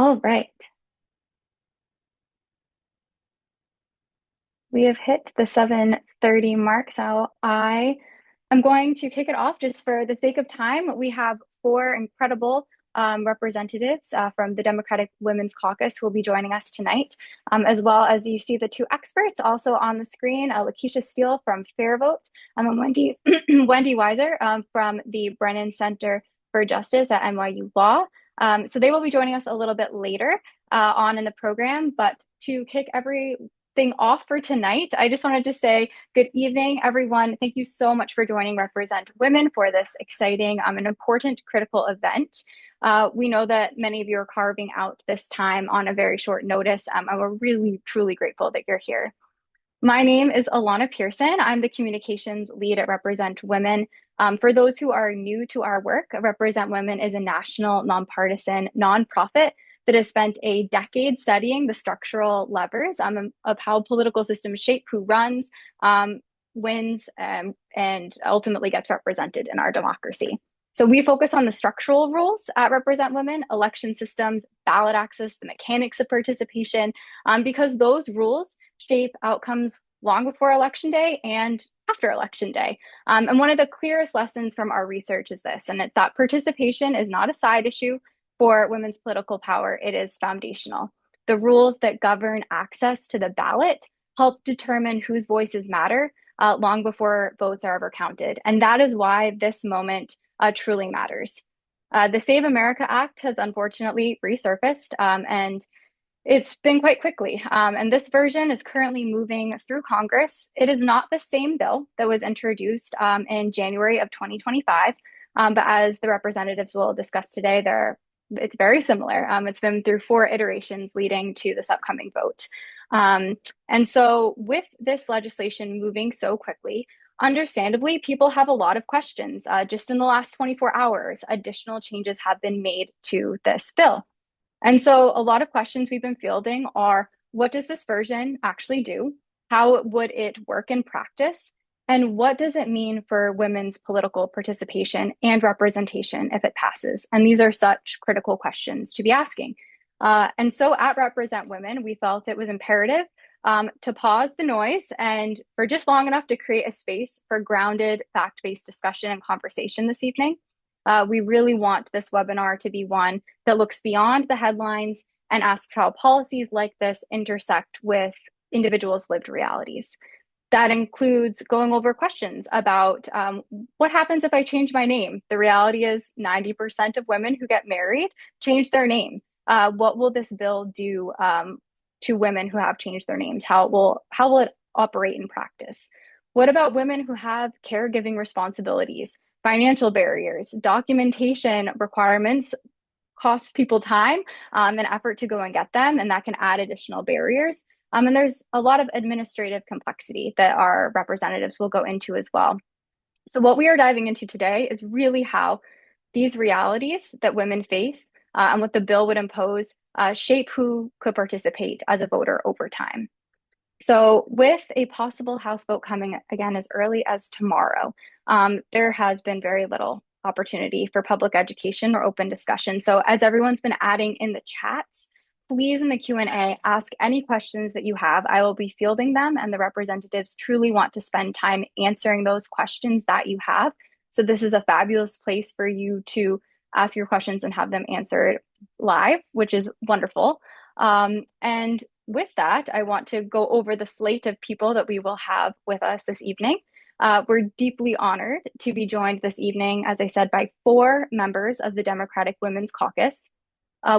All right. We have hit the 7:30 mark, so I am going to kick it off just for the sake of time. We have four incredible representatives from the Democratic Women's Caucus who will be joining us tonight, as well as you see the two experts also on the screen, Lakeisha Steele from FairVote, and then Wendy Weiser from the Brennan Center for Justice at NYU Law. So they will be joining us a little bit later on in the program, but to kick everything off for tonight, I just wanted to say good evening, everyone. Thank you so much for joining Represent Women for this exciting and important critical event. We know that many of you are carving out this time on a very short notice, and we're really, truly grateful that you're here. My name is Alana Pearson. I'm the communications lead at Represent Women. For those who are new to our work, Represent Women is a national, nonpartisan nonprofit that has spent a decade studying the structural levers of how political systems shape who runs, wins, and ultimately gets represented in our democracy. So we focus on the structural rules at Represent Women, election systems, ballot access, the mechanics of participation, because those rules shape outcomes long before Election Day and after Election Day. And one of the clearest lessons from our research is this, and it's that participation is not a side issue for women's political power. It is foundational. The rules that govern access to the ballot help determine whose voices matter long before votes are ever counted. And that is why this moment truly matters. The Save America Act has unfortunately resurfaced, and it's been quite quickly. And this version is currently moving through Congress. It is not the same bill that was introduced in January of 2025, but as the representatives will discuss today, it's very similar. It's been through 4 iterations leading to this upcoming vote. And so with this legislation moving so quickly, understandably, people have a lot of questions. Just in the last 24 hours, additional changes have been made to this bill. And so a lot of questions we've been fielding are, what does this version actually do? How would it work in practice? And what does it mean for women's political participation and representation if it passes? And these are such critical questions to be asking. And so at Represent Women, we felt it was imperative to pause the noise and for just long enough to create a space for grounded, fact-based discussion and conversation this evening. We really want this webinar to be one that looks beyond the headlines and asks how policies like this intersect with individuals' lived realities. That includes going over questions about what happens if I change my name? The reality is 90% of women who get married change their name. What will this bill do to women who have changed their names? How will it operate in practice? What about women who have caregiving responsibilities? Financial barriers, documentation requirements cost people time and effort to go and get them, and that can add additional barriers. And there's a lot of administrative complexity that our representatives will go into as well. So what we are diving into today is really how these realities that women face and what the bill would impose shape who could participate as a voter over time. So with a possible House vote coming again as early as tomorrow, there has been very little opportunity for public education or open discussion. So as everyone's been adding in the chats, please in the Q&A, ask any questions that you have. I will be fielding them, and the representatives truly want to spend time answering those questions that you have. So this is a fabulous place for you to ask your questions and have them answered live, which is wonderful. And with that, I want to go over the slate of people that we will have with us this evening. We're deeply honored to be joined this evening, as I said, by 4 members of the Democratic Women's Caucus.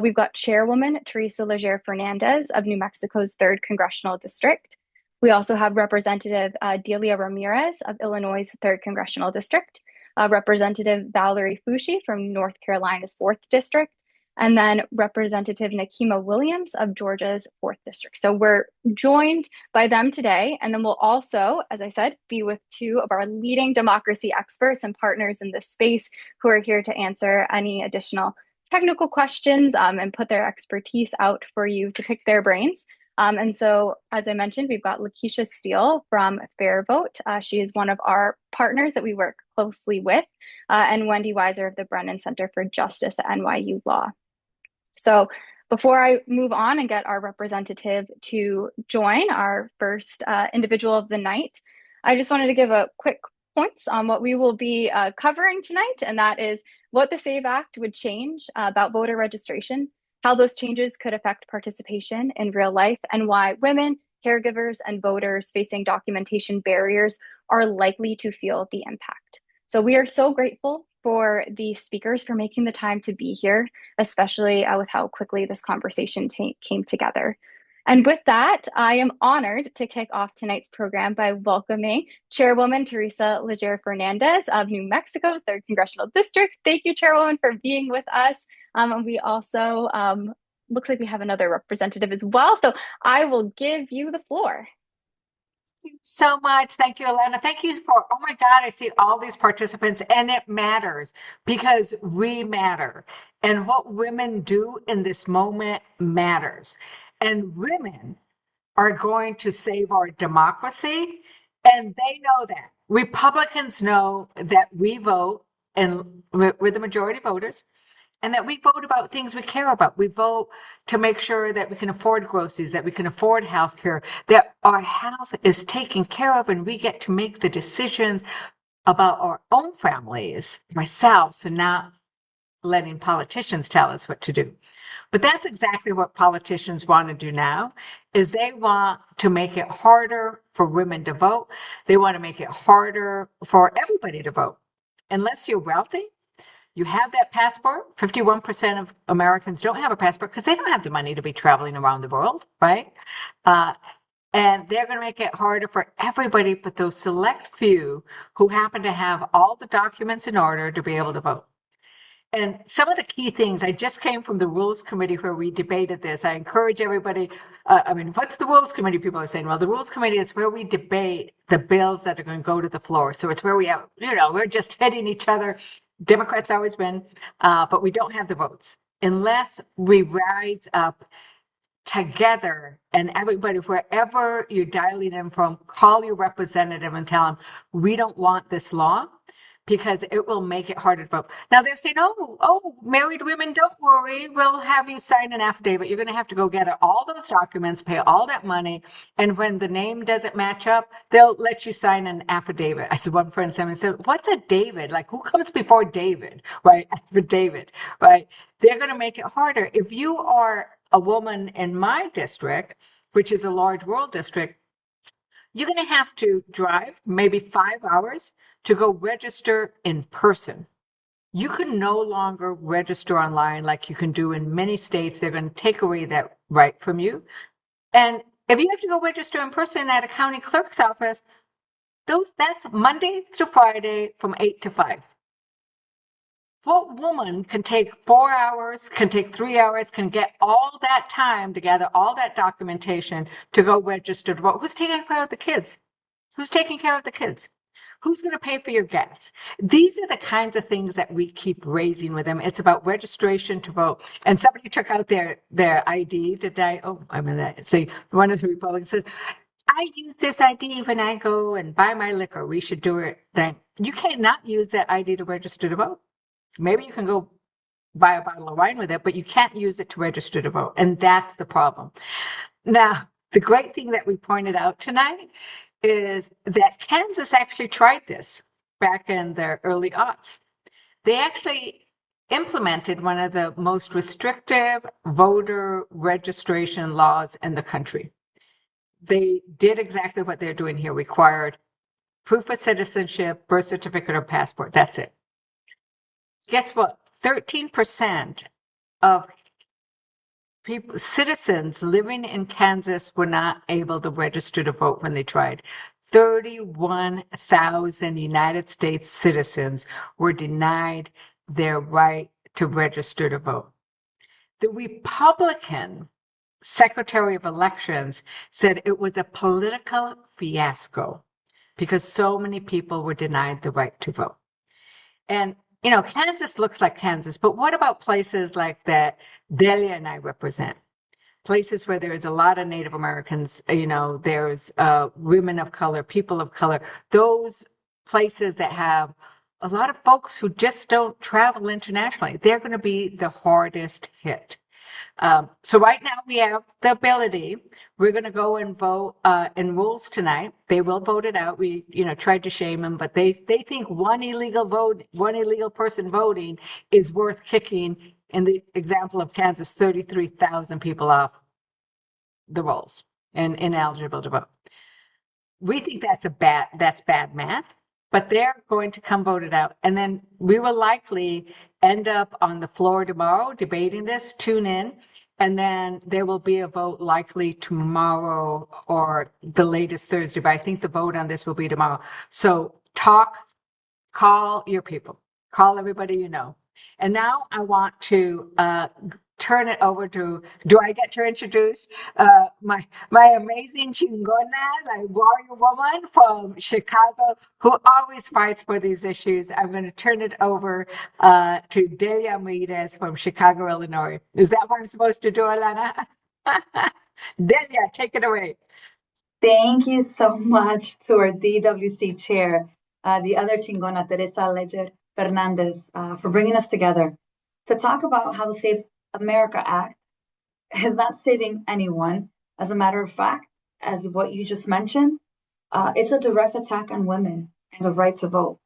We've got Chairwoman Teresa Fernández of New Mexico's 3rd Congressional District. We also have Representative Delia Ramirez of Illinois' 3rd Congressional District, Representative Valerie Foushee from North Carolina's 4th District, and then Representative Nikema Williams of Georgia's 4th District. So we're joined by them today, and then we'll also, as I said, be with 2 of our leading democracy experts and partners in this space who are here to answer any additional technical questions and put their expertise out for you to pick their brains. And so, as I mentioned, we've got Lakeisha Steele from FairVote. She is one of our partners that we work closely with, and Wendy Weiser of the Brennan Center for Justice at NYU Law. So Before I move on and get our representative to join our first individual of the night, I just wanted to give a quick points on what we will be covering tonight, and that is what the SAVE Act would change about voter registration, how those changes could affect participation in real life, and why women, caregivers, and voters facing documentation barriers are likely to feel the impact. So we are so grateful for the speakers for making the time to be here, especially with how quickly this conversation came together. And with that, I am honored to kick off tonight's program by welcoming Chairwoman Teresa Fernández of New Mexico, 3rd Congressional District. Thank you, Chairwoman, for being with us. And we also, looks like we have another representative as well. So I will give you the floor. Thank you so much. Thank you, Elena. Thank you for, oh my God, I see all these participants, and it matters because we matter. And what women do in this moment matters. And women are going to save our democracy, and they know that. Republicans know that we vote, and we're the majority voters, and that we vote about things we care about. We vote to make sure that we can afford groceries, that we can afford health care, that our health is taken care of, and we get to make the decisions about our own families ourselves and not letting politicians tell us what to do. But that's exactly what politicians want to do now, is they want to make it harder for women to vote. They want to make it harder for everybody to vote. Unless you're wealthy, you have that passport. 51% of Americans don't have a passport because they don't have the money to be traveling around the world, right? And they're going to make it harder for everybody but those select few who happen to have all the documents in order to be able to vote. And some of the key things, I just came from the Rules Committee where we debated this. I encourage everybody, what's the Rules Committee? People are saying, well, the Rules Committee is where we debate the bills that are going to go to the floor. So it's where we have, we're just hitting each other. Democrats always win, but we don't have the votes. Unless we rise up together and everybody, wherever you're dialing in from, call your representative and tell them, we don't want this law, because it will make it harder to vote. Now they're saying, oh, married women, don't worry. We'll have you sign an affidavit. You're going to have to go gather all those documents, pay all that money. And when the name doesn't match up, they'll let you sign an affidavit. I said, one friend said, what's a David? Like, who comes before David, right? Affidavit, right? They're going to make it harder. If you are a woman in my district, which is a large rural district, you're going to have to drive maybe 5 hours to go register in person. You can no longer register online like you can do in many states. They're going to take away that right from you. And if you have to go register in person at a county clerk's office, that's Monday through Friday from 8 to 5. What woman can take 4 hours, can take 3 hours, can get all that time to gather all that documentation to go register to vote? Who's taking care of the kids? Who's taking care of the kids? Who's going to pay for your gas? These are the kinds of things that we keep raising with them. It's about registration to vote. And somebody took out their ID today. Oh, I mean, one of the Republicans says, I use this ID when I go and buy my liquor. We should do it then. You cannot use that ID to register to vote. Maybe you can go buy a bottle of wine with it, but you can't use it to register to vote. And that's the problem. Now, the great thing that we pointed out tonight is that Kansas actually tried this back in the early aughts. They actually implemented one of the most restrictive voter registration laws in the country. They did exactly what they're doing here, required proof of citizenship, birth certificate, or passport. That's it. Guess what? 13% of citizens living in Kansas were not able to register to vote when they tried. 31,000 United States citizens were denied their right to register to vote. The Republican Secretary of Elections said it was a political fiasco because so many people were denied the right to vote. And Kansas looks like Kansas, but what about places like that Delia and I represent? Places where there's a lot of Native Americans, there's women of color, people of color, those places that have a lot of folks who just don't travel internationally. They're going to be the hardest hit. So right now we have the ability. We're going to go and vote in rules tonight. They will vote it out. We, tried to shame them, but they think one illegal person voting is worth kicking. In the example of Kansas, 33,000 people off the rolls and ineligible to vote. We think that's bad math, but they're going to come vote it out. And then we will likely end up on the floor tomorrow debating this, tune in, and then there will be a vote likely tomorrow or the latest Thursday, but I think the vote on this will be tomorrow. So call your people, call everybody you know. And now I want to turn it over to, do I get to introduce my amazing chingona, like warrior woman from Chicago, who always fights for these issues. I'm going to turn it over to Delia Ramirez from Chicago, Illinois. Is that what I'm supposed to do, Alana? Delia, take it away. Thank you so much to our DWC chair, the other chingona, Teresa Fernández, for bringing us together to talk about how the Save America Act is not saving anyone. As a matter of fact, as what you just mentioned, it's a direct attack on women and the right to vote.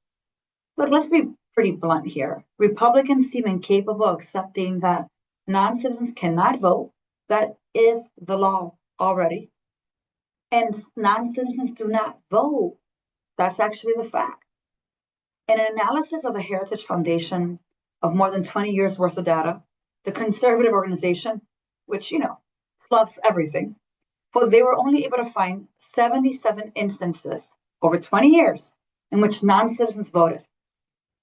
Look, let's be pretty blunt here. Republicans seem incapable of accepting that non-citizens cannot vote. That is the law already. And non-citizens do not vote. That's actually the fact. In an analysis of the Heritage Foundation of more than 20 years worth of data, the conservative organization, which, fluffs everything, but they were only able to find 77 instances over 20 years in which non-citizens voted.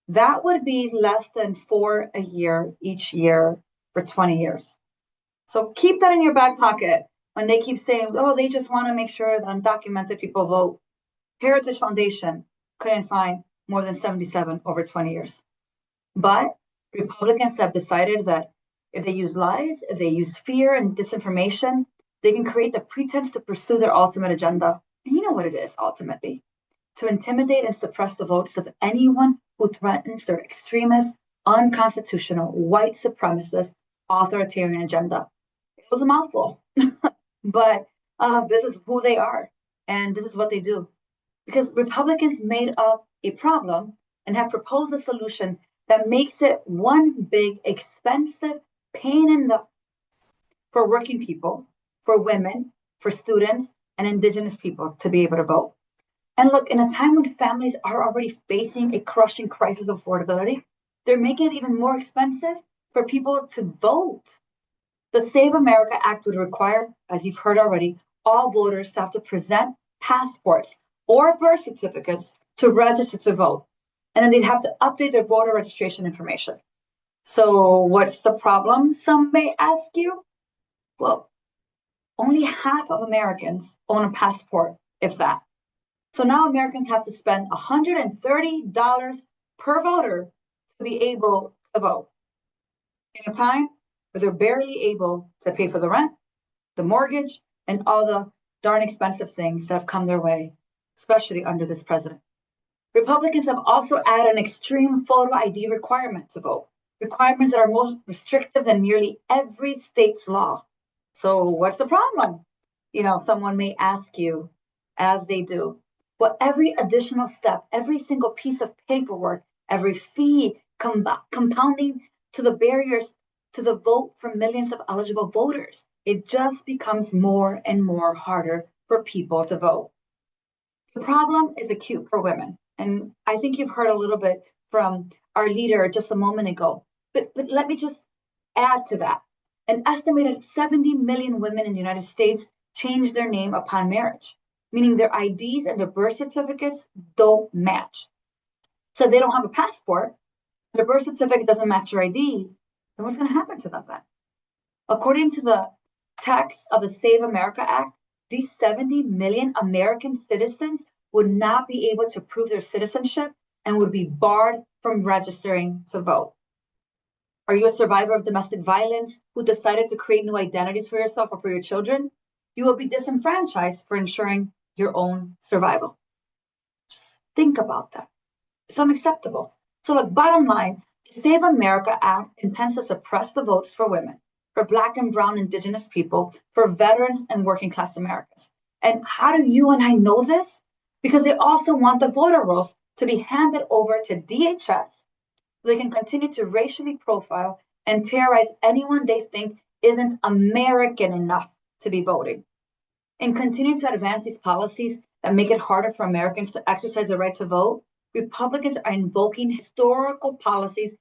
That would be less than 4 a year each year for 20 years. So keep that in your back pocket when they keep saying, oh, they just want to make sure that undocumented people vote. Heritage Foundation couldn't find more than 77 over 20 years. But Republicans have decided that if they use lies, if they use fear and disinformation, they can create the pretense to pursue their ultimate agenda. And you know what it is, ultimately. To intimidate and suppress the votes of anyone who threatens their extremist, unconstitutional, white supremacist, authoritarian agenda. It was a mouthful, but this is who they are, and this is what they do. Because Republicans made up a problem and have proposed a solution that makes it one big, expensive pain in the for working people, for women, for students, and indigenous people to be able to vote. And look, in a time when families are already facing a crushing crisis of affordability, they're making it even more expensive for people to vote. The Save America Act would require, as you've heard already, all voters to have to present passports or birth certificates to register to vote. And then they'd have to update their voter registration information. So what's the problem, some may ask you? Well, only half of Americans own a passport, if that. So now Americans have to spend $130 per voter to be able to vote in a time where they're barely able to pay for the rent, the mortgage, and all the darn expensive things that have come their way, especially under this president. Republicans have also added an extreme photo ID requirement to vote, requirements that are more restrictive than nearly every state's law. So what's the problem? Someone may ask you, as they do. Well, every additional step, every single piece of paperwork, every fee compounding to the barriers to the vote for millions of eligible voters, it just becomes more and more harder for people to vote. The problem is acute for women. And I think you've heard a little bit from our leader just a moment ago. But let me just add to that. An estimated 70 million women in the United States change their name upon marriage, meaning their IDs and their birth certificates don't match. So they don't have a passport, their birth certificate doesn't match their ID, then what's going to happen to them then? According to the text of the Save America Act, these 70 million American citizens would not be able to prove their citizenship and would be barred from registering to vote. Are you a survivor of domestic violence who decided to create new identities for yourself or for your children? You will be disenfranchised for ensuring your own survival. Just think about that. It's unacceptable. So look, bottom line, the Save America Act intends to suppress the votes for women for Black and Brown Indigenous people, for veterans and working class Americans. And how do you and I know this? Because they also want the voter rolls to be handed over to DHS so they can continue to racially profile and terrorize anyone they think isn't American enough to be voting. In continuing to advance these policies that make it harder for Americans to exercise their right to vote, Republicans are invoking historical policies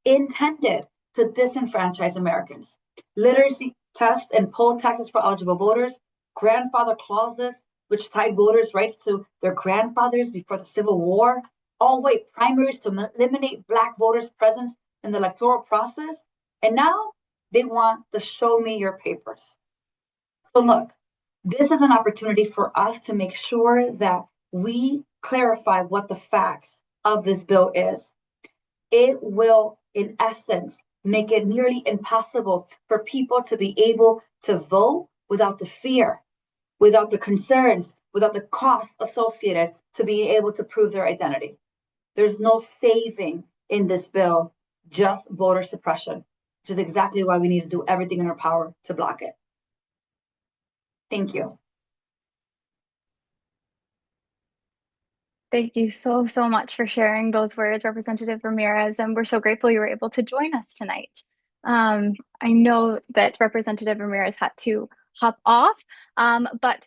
intended to disenfranchise Americans. Literacy tests and poll taxes for eligible voters, grandfather clauses, which tied voters' rights to their grandfathers before the Civil War, all-white primaries to eliminate Black voters' presence in the electoral process, and now they want to show me your papers. So look, this is an opportunity for us to make sure that we clarify what the facts of this bill is. It will, in essence, make it nearly impossible for people to be able to vote without the fear, without the concerns, without the costs associated to being able to prove their identity. There's no saving in this bill, just voter suppression, which is exactly why we need to do everything in our power to block it. Thank you. Thank you so much for sharing those words, Representative Ramirez, and we're so grateful you were able to join us tonight. I know that Representative Ramirez had to hop off, but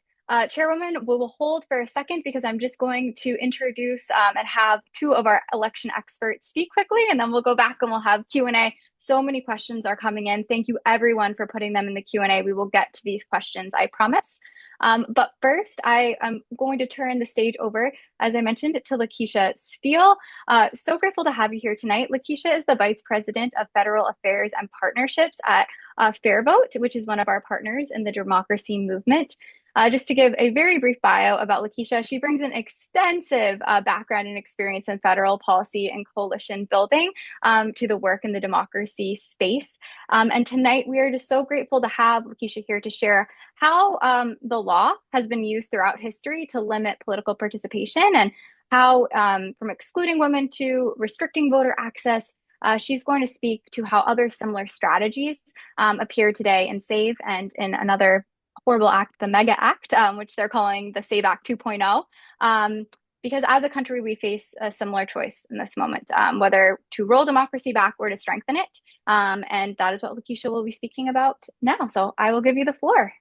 Chairwoman, we will hold for a second because I'm just going to introduce and have two of our election experts speak quickly, and then we'll go back and we'll have Q&A. So many questions are coming in. Thank you everyone for putting them in the Q&A. We will get to these questions, I promise. But first, I am going to turn the stage over, as I mentioned, to Lakeisha Steele. So grateful to have you here tonight. Lakeisha is the Vice President of Federal Affairs and Partnerships at FairVote, which is one of our partners in the democracy movement. Just to give a very brief bio about Lakeisha, she brings an extensive background and experience in federal policy and coalition building to the work in the democracy space. And tonight, we are just so grateful to have Lakeisha here to share how the law has been used throughout history to limit political participation and how from excluding women to restricting voter access, she's going to speak to how other similar strategies appear today in SAVE and in another horrible act, the Mega Act, which they're calling the SAVE Act 2.0. Because as a country, we face a similar choice in this moment, whether to roll democracy back or to strengthen it. And that is what Lakeisha will be speaking about now. So I will give you the floor.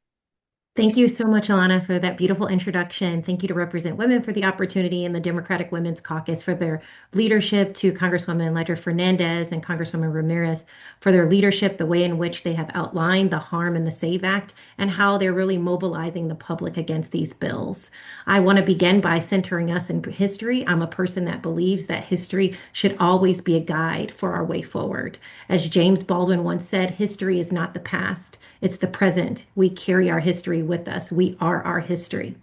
Thank you so much, Alana, for that beautiful introduction. Thank you to Represent Women for the opportunity and the Democratic Women's Caucus for their leadership, to Congresswoman Ledger Fernández and Congresswoman Ramirez for their leadership, the way in which they have outlined the harm in the SAVE Act and how they're really mobilizing the public against these bills. I want to begin by centering us in history. I'm a person that believes that history should always be a guide for our way forward. As James Baldwin once said, history is not the past, it's the present. We carry our history with us. We are our history.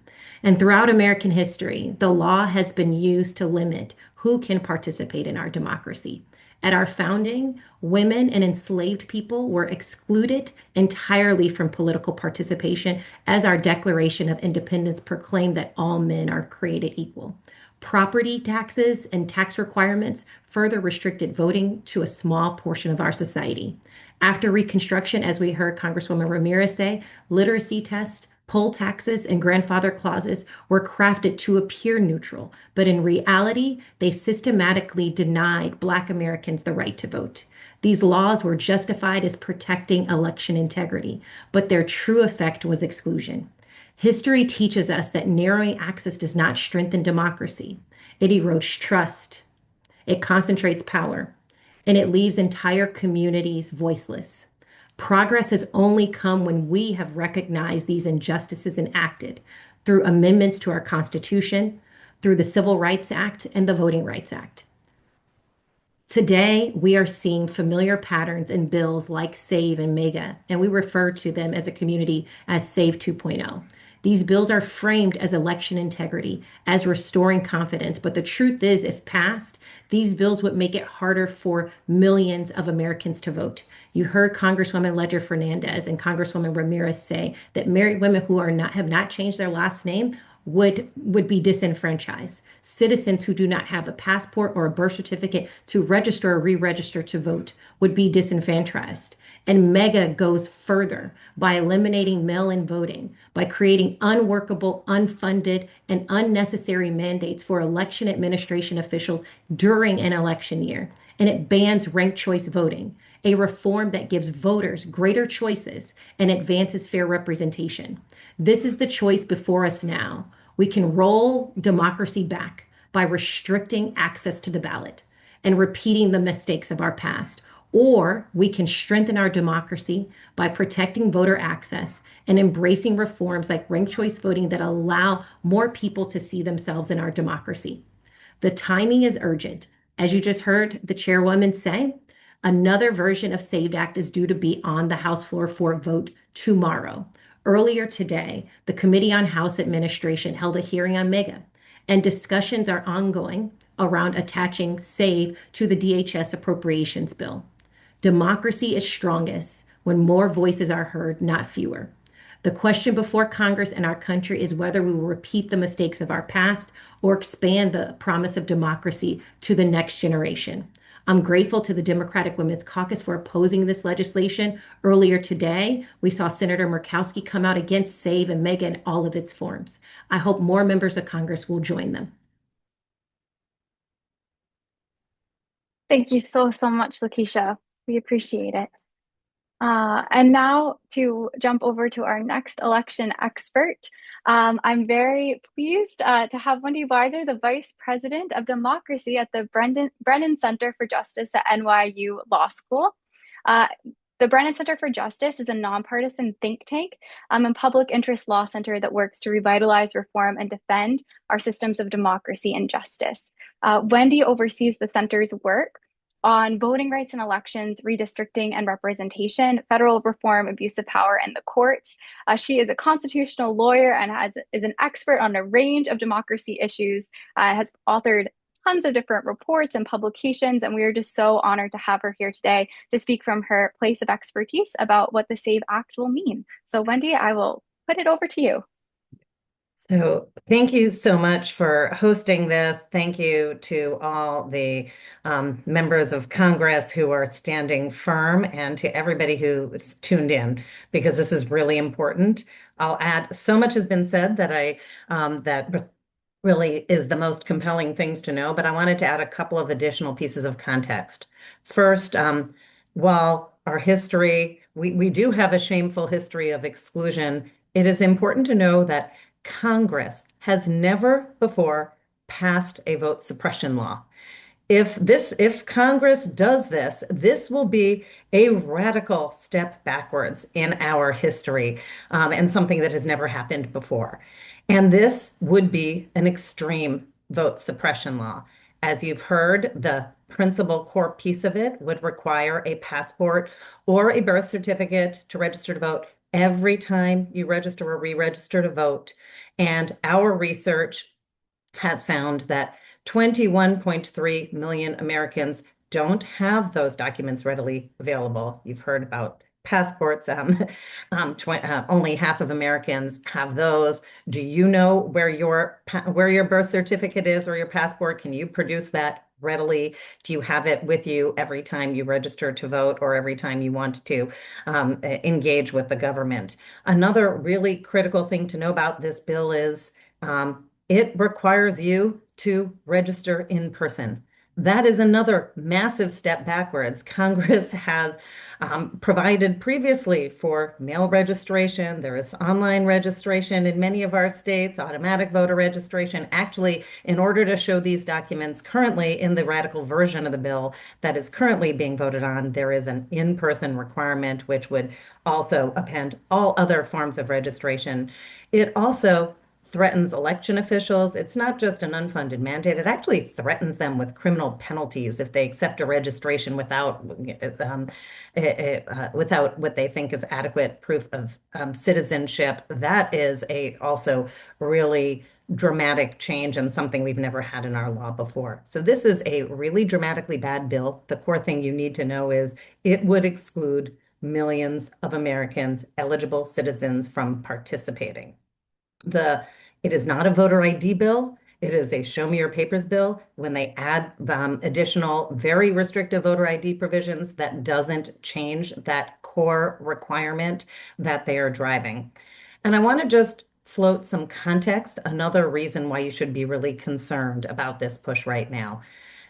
And throughout American history, the law has been used to limit who can participate in our democracy. At our founding, women and enslaved people were excluded entirely from political participation, as our Declaration of Independence proclaimed that all men are created equal. Property taxes and tax requirements further restricted voting to a small portion of our society. After Reconstruction, as we heard Congresswoman Ramirez say, literacy tests, poll taxes, and grandfather clauses were crafted to appear neutral, but in reality, they systematically denied Black Americans the right to vote. These laws were justified as protecting election integrity, but their true effect was exclusion. History teaches us that narrowing access does not strengthen democracy. It erodes trust, it concentrates power, and it leaves entire communities voiceless. Progress has only come when we have recognized these injustices and acted through amendments to our Constitution, through the Civil Rights Act and the Voting Rights Act. Today, we are seeing familiar patterns in bills like SAVE and MEGA, and we refer to them as a community as SAVE 2.0. These bills are framed as election integrity, as restoring confidence, but the truth is, if passed, these bills would make it harder for millions of Americans to vote. You heard Congresswoman Ledger Fernández and Congresswoman Ramirez say that married women who have not changed their last name would be disenfranchised. Citizens who do not have a passport or a birth certificate to register or re-register to vote would be disenfranchised. And MEGA goes further by eliminating mail-in voting, by creating unworkable, unfunded, and unnecessary mandates for election administration officials during an election year. And it bans ranked choice voting, a reform that gives voters greater choices and advances fair representation. This is the choice before us now. We can roll democracy back by restricting access to the ballot and repeating the mistakes of our past, or we can strengthen our democracy by protecting voter access and embracing reforms like ranked choice voting that allow more people to see themselves in our democracy. The timing is urgent. As you just heard the chairwoman say, another version of SAVE Act is due to be on the House floor for a vote tomorrow. Earlier today, the Committee on House Administration held a hearing on MEGA, and discussions are ongoing around attaching SAVE to the DHS appropriations bill. Democracy is strongest when more voices are heard, not fewer. The question before Congress and our country is whether we will repeat the mistakes of our past or expand the promise of democracy to the next generation. I'm grateful to the Democratic Women's Caucus for opposing this legislation. Earlier today, we saw Senator Murkowski come out against SAVE and MEGA in all of its forms. I hope more members of Congress will join them. Thank you so much, Lakeisha. We appreciate it. And now to jump over to our next election expert. I'm very pleased to have Wendy Weiser, the Vice President of Democracy at the Brennan Center for Justice at NYU Law School. The Brennan Center for Justice is a nonpartisan think tank and public interest law center that works to revitalize, reform, and defend our systems of democracy and justice. Wendy oversees the center's work on voting rights and elections, redistricting and representation, federal reform, abuse of power, and the courts. She is a constitutional lawyer and is an expert on a range of democracy issues, has authored tons of different reports and publications, and we are just so honored to have her here today to speak from her place of expertise about what the SAVE Act will mean. So Wendy, I will put it over to you. So thank you so much for hosting this. Thank you to all the members of Congress who are standing firm and to everybody who's tuned in, because this is really important. I'll add, so much has been said that that really is the most compelling things to know, but I wanted to add a couple of additional pieces of context. First, while our history, we do have a shameful history of exclusion, it is important to know that Congress has never before passed a vote suppression law. If Congress does this, this will be a radical step backwards in our history, and something that has never happened before. And this would be an extreme vote suppression law. As you've heard, the principal core piece of it would require a passport or a birth certificate to register to vote every time you register or re-register to vote. And our research has found that 21.3 million Americans don't have those documents readily available. You've heard about passports. Only half of Americans have those. Do you know where your birth certificate is or your passport? Can you produce that readily? Do you have it with you every time you register to vote or every time you want to engage with the government? Another really critical thing to know about this bill is it requires you to register in person. That is another massive step backwards. Congress has provided previously for mail registration. There is online registration in many of our states, automatic voter registration. Actually, in order to show these documents currently in the radical version of the bill that is currently being voted on, there is an in-person requirement, which would also append all other forms of registration. It also threatens election officials. It's not just an unfunded mandate. It actually threatens them with criminal penalties if they accept a registration without what they think is adequate proof of citizenship. That is also really dramatic change and something we've never had in our law before. So this is a really dramatically bad bill. The core thing you need to know is it would exclude millions of Americans, eligible citizens, from participating. The It is not a voter ID bill. It is a show me your papers bill. When they add additional very restrictive voter ID provisions, that doesn't change that core requirement that they are driving. And I want to just float some context, another reason why you should be really concerned about this push right now.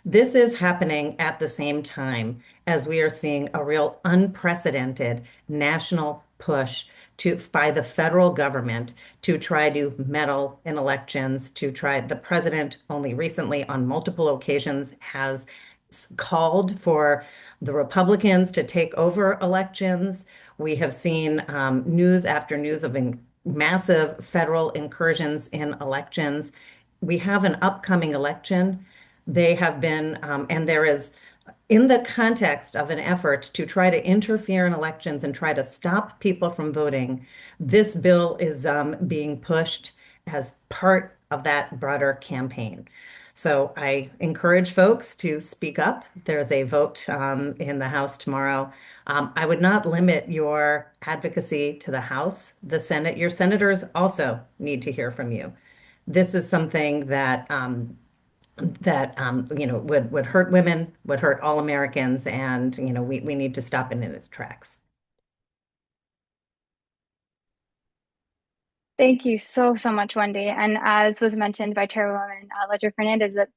This is happening at the same time as we are seeing a real unprecedented national push by the federal government to try to meddle in elections, to try the president only recently on multiple occasions has called for the Republicans to take over elections. We have seen news after news of massive federal incursions in elections. We have an upcoming election. They have been, and there is, in the context of an effort to try to interfere in elections and try to stop people from voting, this bill is being pushed as part of that broader campaign. So I encourage folks to speak up. There's a vote in the House tomorrow. I would not limit your advocacy to the House, the Senate. Your senators also need to hear from you. This is something that would hurt women, would hurt all Americans, and we need to stop it in its tracks. Thank you so much, Wendy. And as was mentioned by Chairwoman Ledger Fernández, that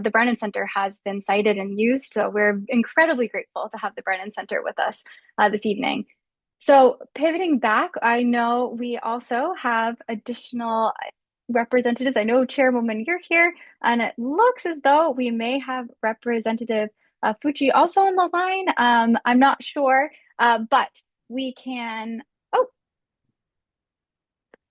the Brennan Center has been cited and used. So we're incredibly grateful to have the Brennan Center with us this evening. So pivoting back, I know we also have additional representatives. I know Chairwoman, you're here, and it looks as though we may have Representative Foushee also on the line. I'm not sure, but we can. Oh,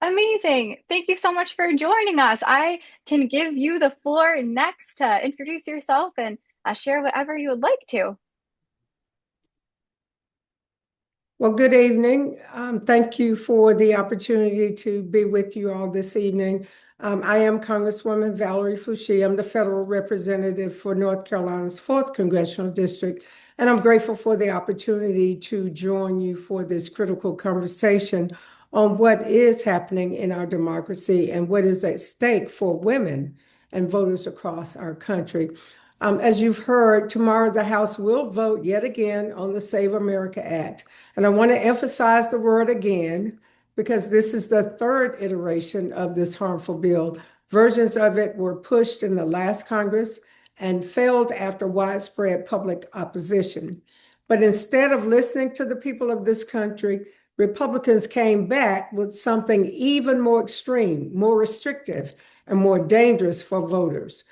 amazing. Thank you so much for joining us. I can give you the floor next to introduce yourself and share whatever you would like to. Well, good evening. Thank you for the opportunity to be with you all this evening. I am Congresswoman Valerie Foushee. I'm the federal representative for North Carolina's 4th Congressional District, and I'm grateful for the opportunity to join you for this critical conversation on what is happening in our democracy and what is at stake for women and voters across our country. As you've heard, tomorrow the House will vote yet again on the Save America Act. And I want to emphasize the word again, because this is the 3rd iteration of this harmful bill. Versions of it were pushed in the last Congress and failed after widespread public opposition. But instead of listening to the people of this country, Republicans came back with something even more extreme, more restrictive, and more dangerous for voters.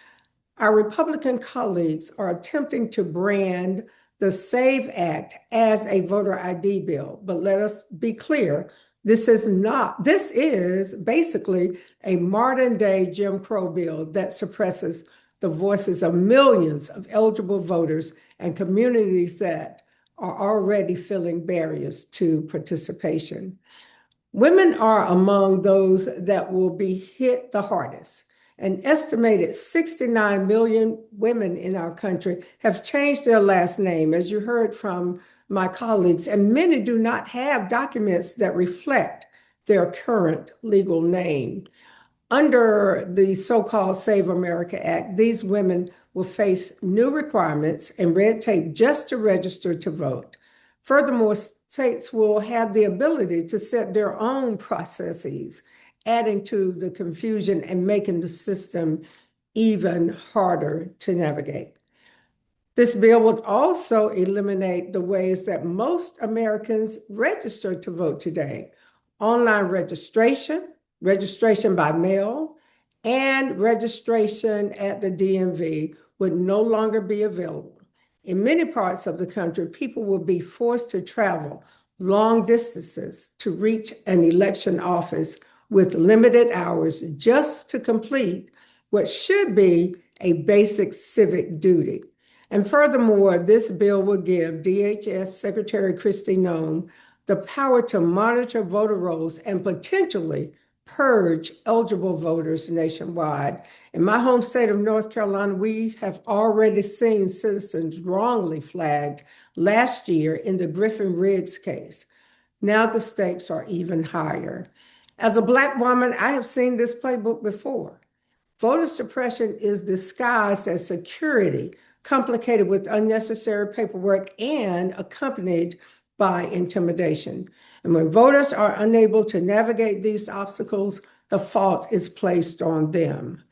Our Republican colleagues are attempting to brand the SAVE Act as a voter ID bill. But let us be clear, this is basically a modern day Jim Crow bill that suppresses the voices of millions of eligible voters and communities that are already feeling barriers to participation. Women are among those that will be hit the hardest. An estimated 69 million women in our country have changed their last name, as you heard from my colleagues, and many do not have documents that reflect their current legal name. Under the so-called Save America Act, these women will face new requirements and red tape just to register to vote. Furthermore, states will have the ability to set their own processes, adding to the confusion and making the system even harder to navigate. This bill would also eliminate the ways that most Americans register to vote today. Online registration, registration by mail, and registration at the DMV would no longer be available. In many parts of the country, people will be forced to travel long distances to reach an election office with limited hours just to complete what should be a basic civic duty. And furthermore, this bill will give DHS Secretary Kristi Noem the power to monitor voter rolls and potentially purge eligible voters nationwide. In my home state of North Carolina, we have already seen citizens wrongly flagged last year in the Griffin Riggs case. Now the stakes are even higher. As a Black woman, I have seen this playbook before. Voter suppression is disguised as security, complicated with unnecessary paperwork and accompanied by intimidation. And when voters are unable to navigate these obstacles, the fault is placed on them.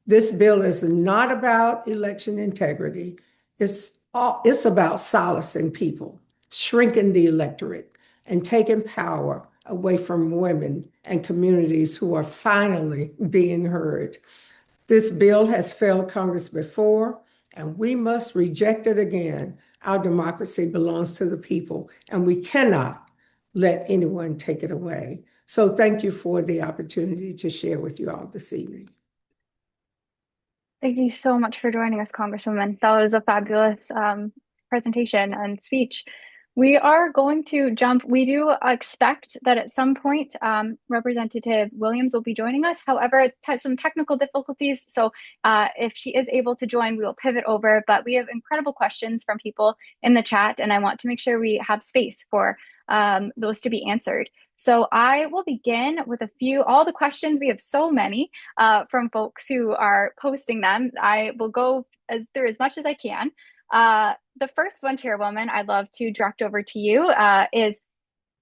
This bill is not about election integrity. It's about solacing people, shrinking the electorate, and taking power away from women and communities who are finally being heard. This bill has failed Congress before, and we must reject it again. Our democracy belongs to the people, and we cannot let anyone take it away. So thank you for the opportunity to share with you all this evening. Thank you so much for joining us, Congresswoman. That was a fabulous presentation and speech. We are going to jump. We do expect that at some point, Representative Williams will be joining us. However, it has some technical difficulties. So if she is able to join, we will pivot over. But we have incredible questions from people in the chat, and I want to make sure we have space for those to be answered. So I will begin with all the questions. We have so many from folks who are posting them. I will go through as much as I can. The first one, Chairwoman, I'd love to direct over to you, is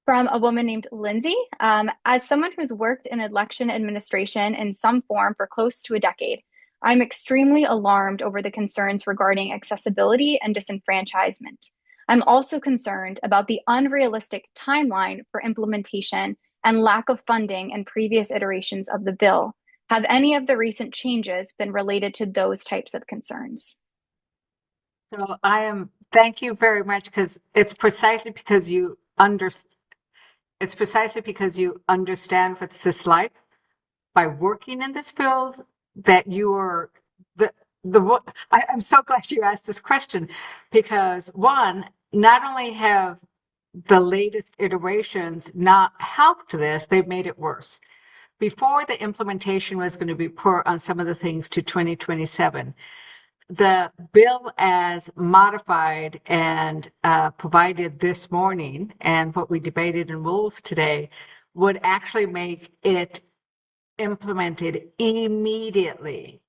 from a woman named Lindsay. As someone who's worked in election administration in some form for close to a decade, I'm extremely alarmed over the concerns regarding accessibility and disenfranchisement. I'm also concerned about the unrealistic timeline for implementation and lack of funding in previous iterations of the bill. Have any of the recent changes been related to those types of concerns? So thank you very much, because it's precisely because you understand what this is like by working in this field that you are I'm so glad you asked this question, because one, not only have the latest iterations not helped this, they've made it worse. Before the implementation was going to be put on some of the things to 2027, the bill as modified and provided this morning, and what we debated in rules today, would actually make it implemented immediately,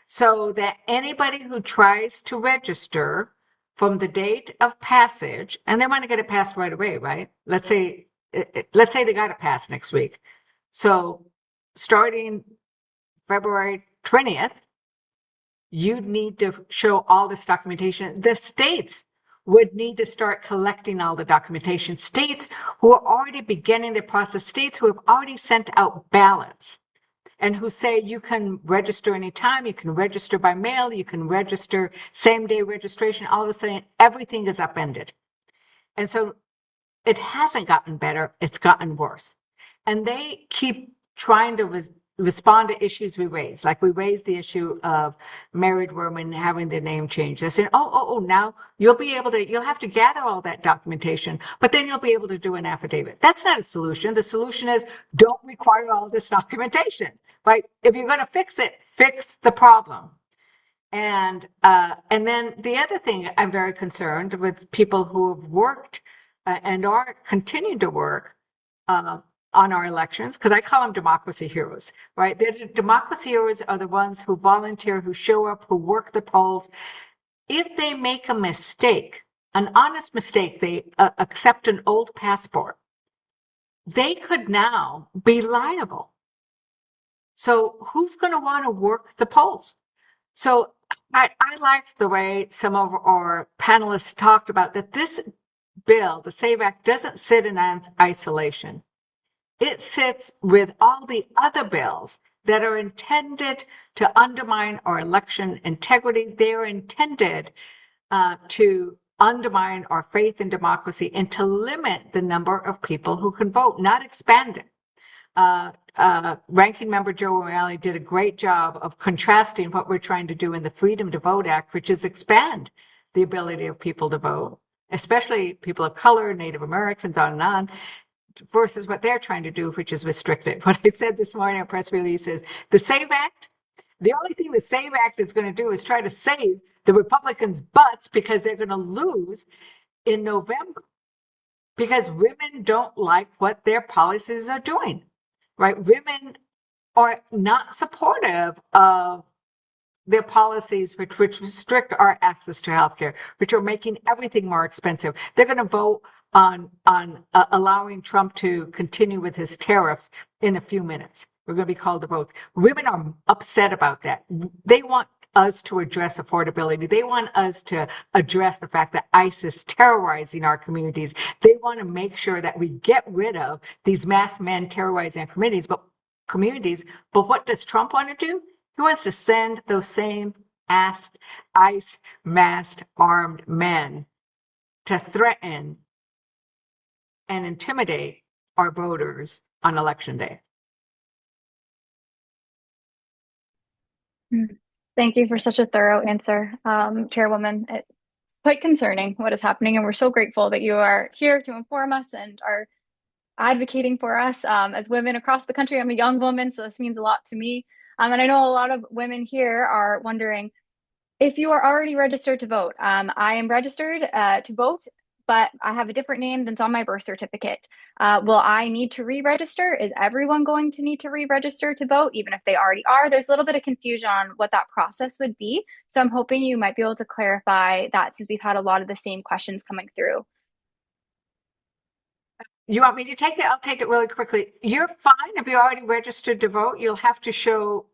so that anybody who tries to register from the date of passage, and they want to get it passed right away, right? Let's say they got it passed next week. So starting February 20th, you'd need to show all this documentation. The states would need to start collecting all the documentation. States who are already beginning the process, states who have already sent out ballots and who say you can register anytime, you can register by mail, you can register same day registration, all of a sudden everything is upended. And so it hasn't gotten better, it's gotten worse. And they keep trying to respond to issues we raise. Like we raised the issue of married women having their name changed. They're saying, now you'll have to gather all that documentation, but then you'll be able to do an affidavit. That's not a solution. The solution is don't require all this documentation, right? If you're going to fix it, fix the problem. And then the other thing, I'm very concerned with people who have worked and are continuing to work on our elections, because I call them democracy heroes, right? Democracy heroes are the ones who volunteer, who show up, who work the polls. If they make a mistake, an honest mistake, they accept an old passport, they could now be liable. So who's going to want to work the polls? So I liked the way some of our panelists talked about that this bill, the SAVE Act, doesn't sit in isolation. It sits with all the other bills that are intended to undermine our election integrity. They're intended to undermine our faith in democracy and to limit the number of people who can vote, not expand it. Ranking Member Joe O'Malley did a great job of contrasting what we're trying to do in the Freedom to Vote Act, which is expand the ability of people to vote, especially people of color, Native Americans, on and on, versus what they're trying to do, which is restrict it. What I said this morning in a press release is the SAVE Act, the only thing the SAVE Act is going to do is try to save the Republicans' butts, because they're going to lose in November. because women don't like what their policies are doing, right? Women are not supportive of their policies, which restrict our access to healthcare, which are making everything more expensive. They're going to vote on allowing Trump to continue with his tariffs in a few minutes. We're going to be called to vote. Women are upset about that. They want us to address affordability. They want us to address the fact that ICE is terrorizing our communities. They want to make sure that we get rid of these mass men terrorizing our communities. But what does Trump want to do? He wants to send those same ICE masked armed men to threaten and intimidate our voters on election day. Thank you for such a thorough answer, Chairwoman. It's quite concerning what is happening, and we're so grateful that you are here to inform us and are advocating for us as women across the country. I'm a young woman, so this means a lot to me. And I know a lot of women here are wondering if you are already registered to vote. I am registered to vote, but I have a different name than's on my birth certificate. Will I need to re-register? Is everyone going to need to re-register to vote, even if they already are? There's a little bit of confusion on what that process would be. So I'm hoping you might be able to clarify that, since we've had a lot of the same questions coming through. You want me to take it? I'll take it really quickly. You're fine if you're already registered to vote. You'll have to show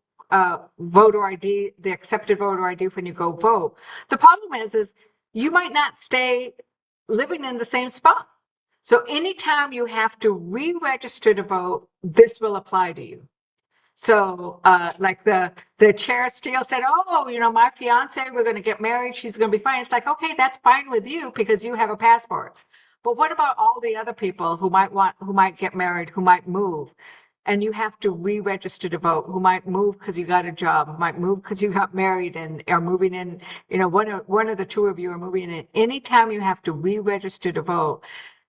voter ID, the accepted voter ID, when you go vote. The problem is you might not stay living in the same spot. So anytime you have to re-register to vote, this will apply to you. So like the Chair Steele said, oh, my fiance, we're going to get married. She's going to be fine. It's like, okay, that's fine with you because you have a passport. But what about all the other people who might get married, who might move, and you have to re-register to vote, who might move because you got a job, who might move because you got married and are moving in, one of the two of you are moving in. Anytime you have to re-register to vote,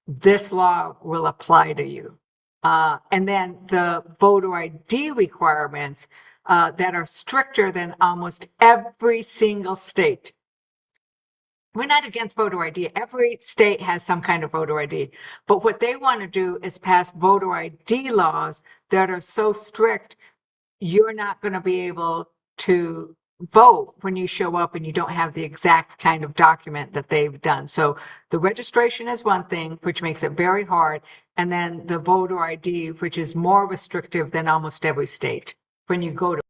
this law will apply to you. And then the voter ID requirements that are stricter than almost every single state. We're not against voter ID. Every state has some kind of voter ID. But what they want to do is pass voter ID laws that are so strict, you're not going to be able to vote when you show up and you don't have the exact kind of document that they've done. So the registration is one thing, which makes it very hard. And then the voter ID, which is more restrictive than almost every state when you go to.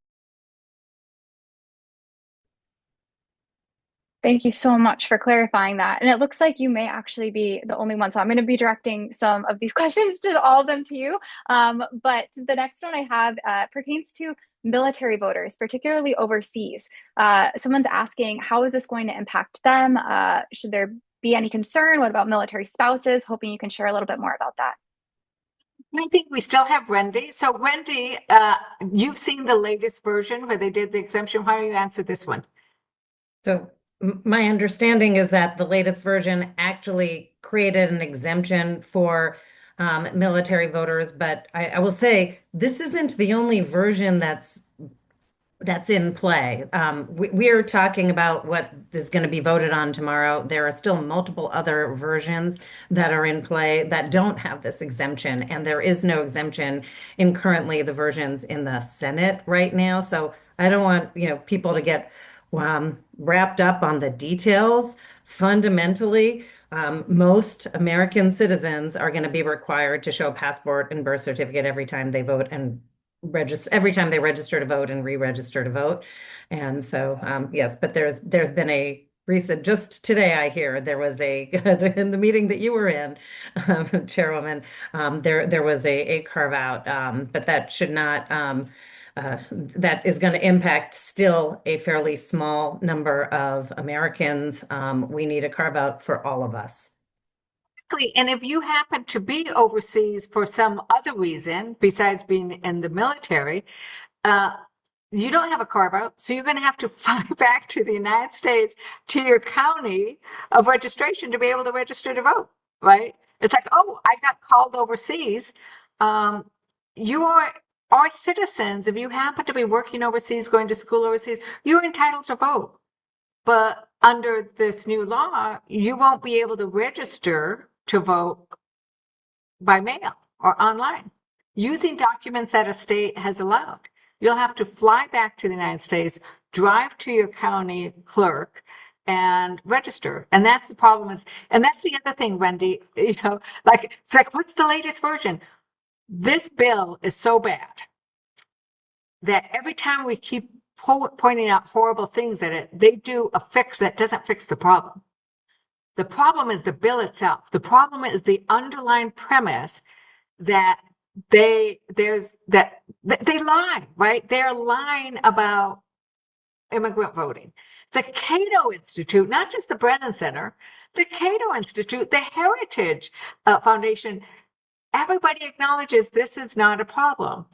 Thank you so much for clarifying that. And it looks like you may actually be the only one. So I'm going to be directing some of these questions to all of them to you. But the next one I have pertains to military voters, particularly overseas. Someone's asking, how is this going to impact them? Should there be any concern? What about military spouses? Hoping you can share a little bit more about that. I think we still have Wendy. So Wendy, you've seen the latest version where they did the exemption. Why don't you answer this one? So my understanding is that the latest version actually created an exemption for military voters, but I will say this isn't the only version that's in play. We are talking about what is going to be voted on tomorrow. There are still multiple other versions that are in play that don't have this exemption, and there is no exemption in currently the versions in the Senate right now. So I don't want people to get wrapped up on the details. Fundamentally, most American citizens are going to be required to show a passport and birth certificate every time they vote and every time they register to vote and re-register to vote. And so, yes, but there's been a recent, just today I hear there was in the meeting that you were in, Chairwoman, there was a carve out, but that should not, that is going to impact still a fairly small number of Americans. We need a carve out for all of us. And if you happen to be overseas for some other reason besides being in the military, you don't have a carve out, so you're going to have to fly back to the United States to your county of registration to be able to register to vote, right? It's like, oh, I got called overseas. You are citizens. If you happen to be working overseas, going to school overseas, you're entitled to vote. But under this new law, you won't be able to register to vote by mail or online, using documents that a state has allowed. You'll have to fly back to the United States, drive to your county clerk, and register. And that's the problem is, and that's the other thing, Wendy, like, it's like, what's the latest version? This bill is so bad that every time we keep pointing out horrible things that they do a fix that doesn't fix the problem. The problem is the bill itself. The problem is the underlying premise that they lie, right? They're lying about immigrant voting. The Cato Institute, not just the Brennan Center, the Cato Institute, the Heritage Foundation, everybody acknowledges this is not a problem,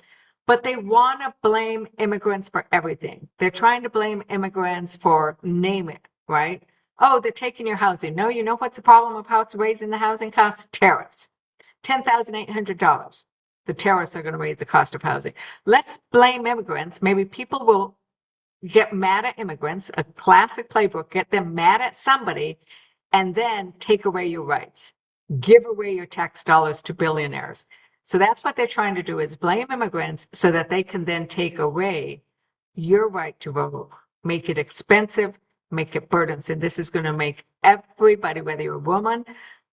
but they want to blame immigrants for everything. They're trying to blame immigrants for name it, right? Oh, they're taking your housing. No, you know what's the problem of how it's raising the housing costs? Tariffs. $10,800. The tariffs are going to raise the cost of housing. Let's blame immigrants. Maybe people will get mad at immigrants, a classic playbook, get them mad at somebody, and then take away your rights. Give away your tax dollars to billionaires. So that's what they're trying to do, is blame immigrants so that they can then take away your right to vote, make it expensive, make it burdensome. This is going to make everybody, whether you're a woman,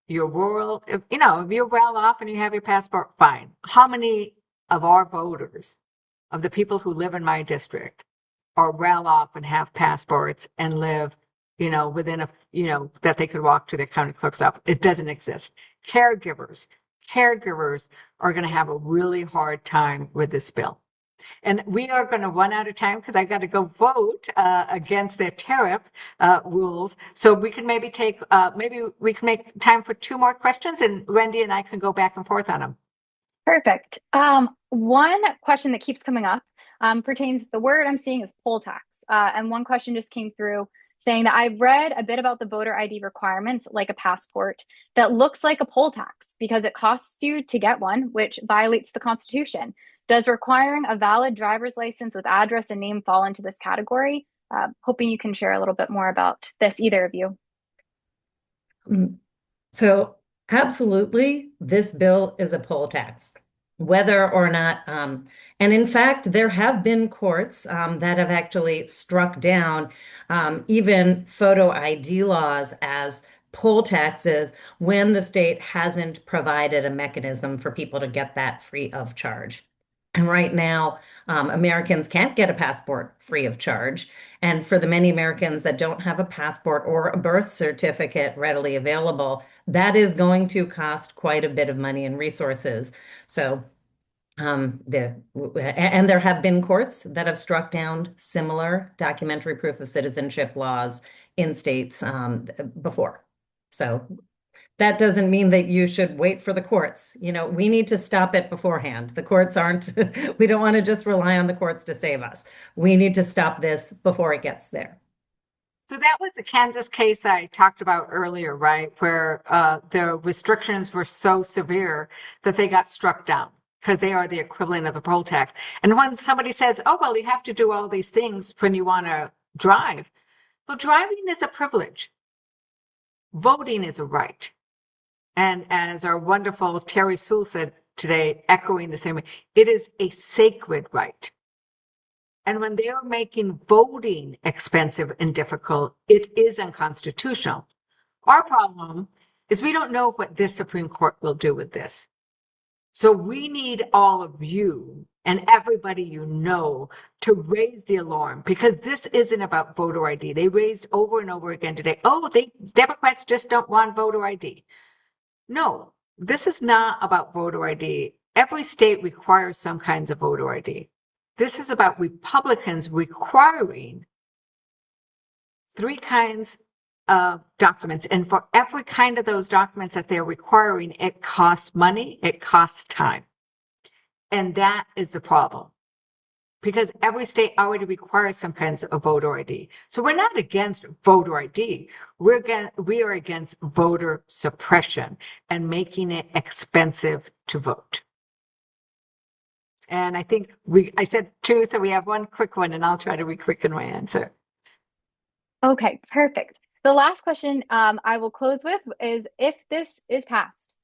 you're rural, if you're well off and you have your passport, fine. How many of our voters, of the people who live in my district, are well off and have passports and live, within that they could walk to their county clerk's office? It doesn't exist. Caregivers are going to have a really hard time with this bill. And we are going to run out of time because I got to go vote against their tariff rules. So we can maybe we can make time for 2 more questions, and Wendy and I can go back and forth on them. Perfect. One question that keeps coming up pertains, the word I'm seeing is poll tax. And one question just came through saying that I've read a bit about the voter ID requirements, like a passport, that looks like a poll tax because it costs you to get one, which violates the Constitution. Does requiring a valid driver's license with address and name fall into this category? Hoping you can share a little bit more about this, either of you. So absolutely, this bill is a poll tax, whether or not, and in fact, there have been courts that have actually struck down even photo ID laws as poll taxes when the state hasn't provided a mechanism for people to get that free of charge. And right now, Americans can't get a passport free of charge. And for the many Americans that don't have a passport or a birth certificate readily available, that is going to cost quite a bit of money and resources. So, and there have been courts that have struck down similar documentary proof of citizenship laws in states before. So that doesn't mean that you should wait for the courts. We need to stop it beforehand. The courts we don't want to just rely on the courts to save us. We need to stop this before it gets there. So that was the Kansas case I talked about earlier, right? Where the restrictions were so severe that they got struck down because they are the equivalent of a poll tax. And when somebody says, oh, well, you have to do all these things when you want to drive. Well, driving is a privilege. Voting is a right. And as our wonderful Teresa said today, echoing the same way, it is a sacred right. And when they are making voting expensive and difficult, it is unconstitutional. Our problem is we don't know what this Supreme Court will do with this. So we need all of you and everybody to raise the alarm, because this isn't about voter ID. They raised over and over again today, Democrats just don't want voter ID. No, this is not about voter ID. Every state requires some kinds of voter ID. This is about Republicans requiring 3 kinds of documents. And for every kind of those documents that they're requiring, it costs money, it costs time. And that is the problem, because every state already requires some kinds of voter ID. So we're not against voter ID. We are against voter suppression and making it expensive to vote. And I think I said 2, so we have one quick one, and I'll try to be quick in my answer. Okay, perfect. The last question I will close with is, if this is passed,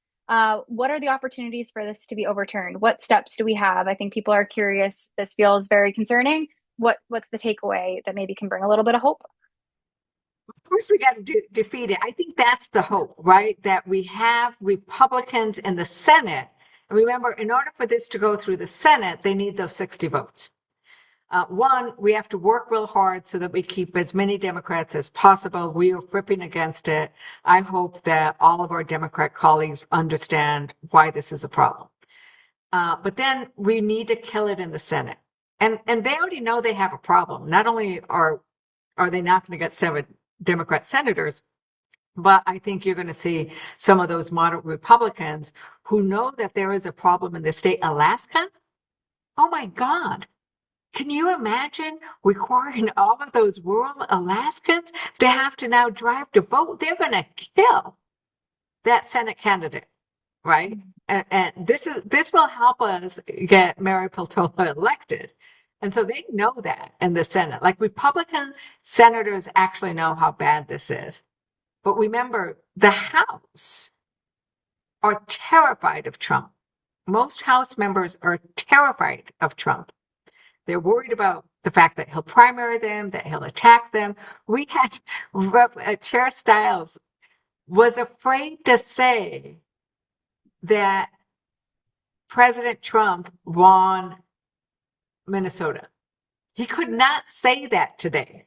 What are the opportunities for this to be overturned? What steps do we have? I think people are curious. This feels very concerning. What's the takeaway that maybe can bring a little bit of hope? Of course, we got to defeat it. I think that's the hope, right? That we have Republicans in the Senate. And remember, in order for this to go through the Senate, they need those 60 votes. One, we have to work real hard so that we keep as many Democrats as possible. We are flipping against it. I hope that all of our Democrat colleagues understand why this is a problem. But then we need to kill it in the Senate. And they already know they have a problem. Not only are they not going to get 7 Democrat senators, but I think you're going to see some of those moderate Republicans who know that there is a problem in the state, Alaska. Oh my God. Can you imagine requiring all of those rural Alaskans to have to now drive to vote? They're going to kill that Senate candidate, right? And this will help us get Mary Peltola elected. And so they know that in the Senate. Like Republican senators actually know how bad this is. But remember, the House are terrified of Trump. Most House members are terrified of Trump. They're worried about the fact that he'll primary them, that he'll attack them. We had Chair Stiles was afraid to say that President Trump won Minnesota. He could not say that today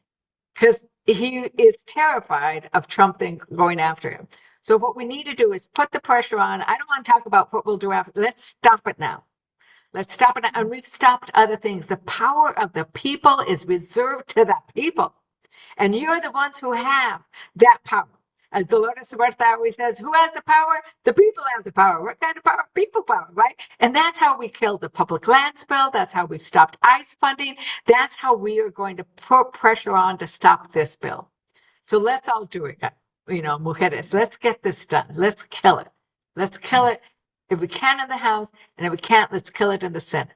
because he is terrified of Trump going after him. So what we need to do is put the pressure on. I don't want to talk about what we'll do after. Let's stop it now. Let's stop it. And we've stopped other things. The power of the people is reserved to the people. And you're the ones who have that power. As Dolores Huerta always says, who has the power? The people have the power. What kind of power? People power, right? And that's how we killed the public lands bill. That's how we've stopped ICE funding. That's how we are going to put pressure on to stop this bill. So let's all do it, mujeres. Let's get this done. Let's kill it. Let's kill it. If we can in the House, and if we can't, let's kill it in the Senate.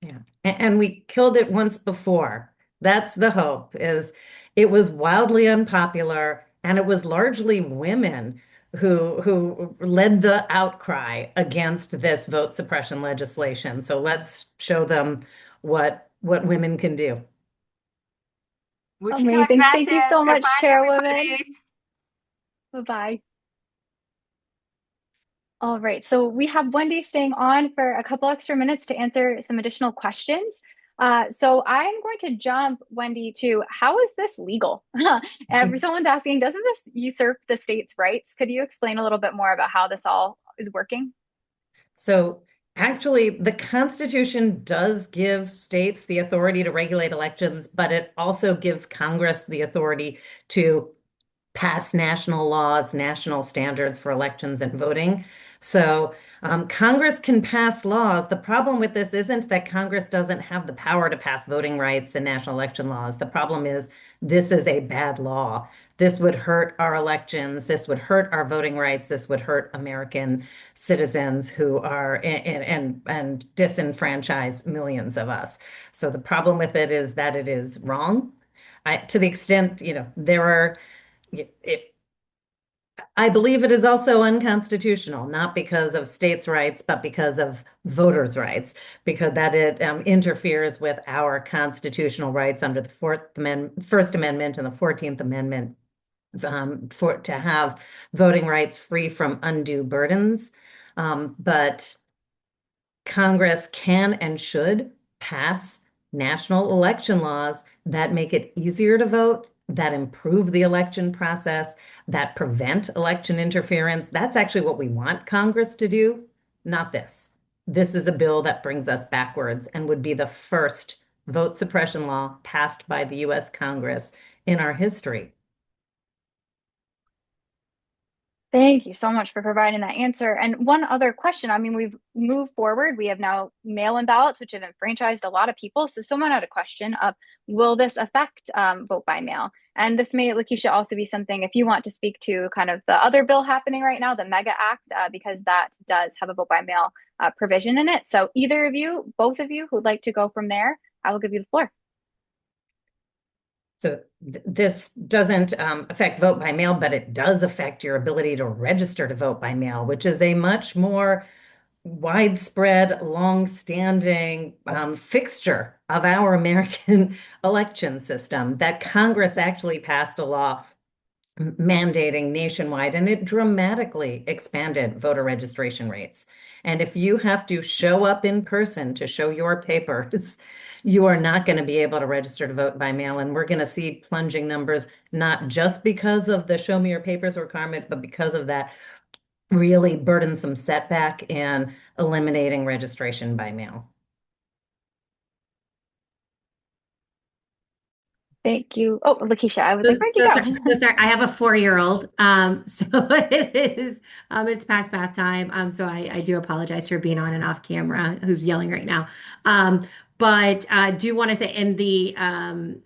Yeah, and we killed it once before. That's the hope, is it was wildly unpopular, and it was largely women who led the outcry against this vote suppression legislation. So let's show them what women can do. Amazing. Thank you so much, Chairwoman. Bye-bye. All right, so we have Wendy staying on for a couple extra minutes to answer some additional questions. So I'm going to jump, Wendy, to how is this legal? Someone's asking, doesn't this usurp the state's rights? Could you explain a little bit more about how this all is working? So actually, the Constitution does give states the authority to regulate elections, but it also gives Congress the authority to pass national laws, national standards for elections and voting. So Congress can pass laws. The problem with this isn't that Congress doesn't have the power to pass voting rights and national election laws. The problem is this is a bad law. This would hurt our elections. This would hurt our voting rights. This would hurt American citizens who are and disenfranchise millions of us. So the problem with it is that it is wrong. To the extent, there are I believe it is also unconstitutional, not because of states' rights, but because of voters' rights, because that it interferes with our constitutional rights under the First Amendment and the 14th Amendment to have voting rights free from undue burdens. But Congress can and should pass national election laws that make it easier to vote, that improve the election process, that prevent election interference. That's actually what we want Congress to do, not this. This is a bill that brings us backwards and would be the first vote suppression law passed by the U.S. Congress in our history. Thank you so much for providing that answer. And one other question. I mean, we've moved forward. We have now mail-in ballots, which have enfranchised a lot of people. So someone had a question of, will this affect vote by mail? And this may, Lakeisha, also be something, if you want to speak to kind of the other bill happening right now, the MEGA Act, because that does have a vote by mail provision in it. So either of you, both of you who'd like to go from there, I will give you the floor. So this doesn't affect vote by mail, but it does affect your ability to register to vote by mail, which is a much more widespread, long-standing fixture of our American election system that Congress actually passed a law mandating nationwide, and it dramatically expanded voter registration rates. And if you have to show up in person to show your papers, you are not going to be able to register to vote by mail. And we're going to see plunging numbers, not just because of the show me your papers requirement, but because of that really burdensome setback in eliminating registration by mail. Thank you. Oh, Lakeisha, I was like, where'd you So go? sorry, so sorry. I have a 4-year-old. So it is, it's past bath time. So I do apologize for being on and off camera, who's yelling right now. But I do want to say, and the